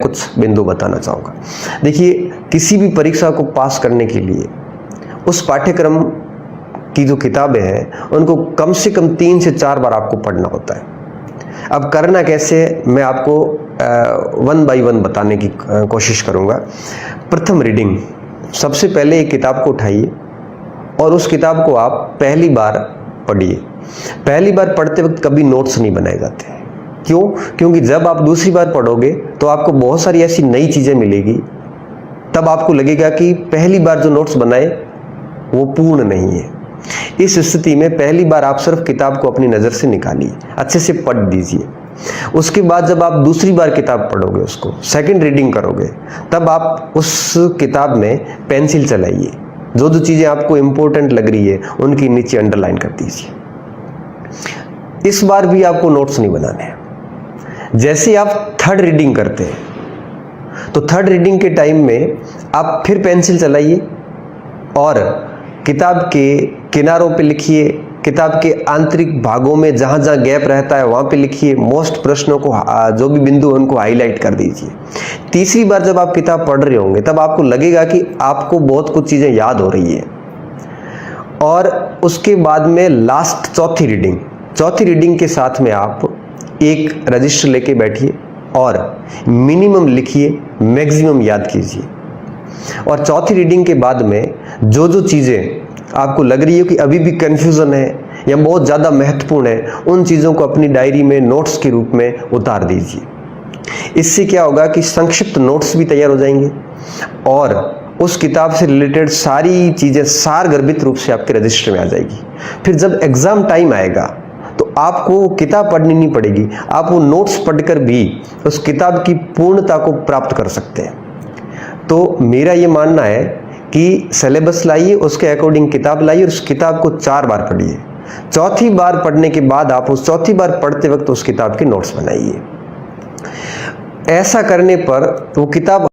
कुछ बिंदु बताना चाहूँगा। देखिए, किसी भी परीक्षा को पास करने के लिए उस पाठ्यक्रम की जो किताबें हैं उनको कम से कम 3 से 4 बार आपको पढ़ना होता है। अब करना कैसे है, मैं आपको 1 बाय 1 बताने की कोशिश करूँगा। प्रथम रीडिंग, सबसे पहले एक किताब को उठाइए और उस किताब को आप पहली बार पढ़िए। पहली बार पढ़ते वक्त कभी नोट्स नहीं बनाए जाते। क्यों? क्योंकि जब आप दूसरी बार पढ़ोगे तो आपको बहुत सारी ऐसी नई चीज़ें मिलेगी, तब आपको लगेगा कि पहली बार जो नोट्स बनाए वो पूर्ण नहीं है। इस स्थिति में पहली बार आप सिर्फ किताब को अपनी नज़र से निकालिए, अच्छे से पढ़ दीजिए। उसके बाद जब आप दूसरी बार किताब पढ़ोगे, उसको सेकंड रीडिंग करोगे, तब आप उस किताब में पेंसिल चलाइए। जो जो चीज़ें आपको इम्पोर्टेंट लग रही है उनकी नीचे अंडरलाइन कर दीजिए। इस बार भी आपको नोट्स नहीं बनाने हैं। जैसे आप थर्ड रीडिंग करते हैं तो थर्ड रीडिंग के टाइम में आप फिर पेंसिल चलाइए और किताब के किनारों पे लिखिए, किताब के आंतरिक भागों में जहाँ जहाँ गैप रहता है वहाँ पे लिखिए। मोस्ट प्रश्नों को, जो भी बिंदु है उनको हाईलाइट कर दीजिए। तीसरी बार जब आप किताब पढ़ रहे होंगे तब आपको लगेगा कि आपको बहुत कुछ चीज़ें याद हो रही है। और उसके बाद में लास्ट चौथी रीडिंग के साथ में आप एक रजिस्टर लेके बैठिए और मिनिमम लिखिए, मैक्सिमम याद कीजिए। और चौथी रीडिंग के बाद में जो जो चीज़ें आपको लग रही है कि अभी भी कन्फ्यूज़न है या बहुत ज़्यादा महत्वपूर्ण है, उन चीज़ों को अपनी डायरी में नोट्स के रूप में उतार दीजिए। इससे क्या होगा कि संक्षिप्त नोट्स भी तैयार हो जाएंगे और उस किताब से रिलेटेड सारी चीज़ें सारगर्भित रूप से आपके रजिस्टर में आ जाएगी। फिर जब एग्ज़ाम टाइम आएगा तो आपको किताब पढ़नी नहीं पड़ेगी, आप वो नोट्स पढ़कर भी उस किताब की पूर्णता को प्राप्त कर सकते हैं। तो मेरा ये मानना है कि सिलेबस लाइए, उसके अकॉर्डिंग किताब लाइए और उस किताब को 4 बार पढ़िए। चौथी बार पढ़ने के बाद आप उस चौथी बार पढ़ते वक्त उस किताब के नोट्स बनाइए। ऐसा करने पर वो किताब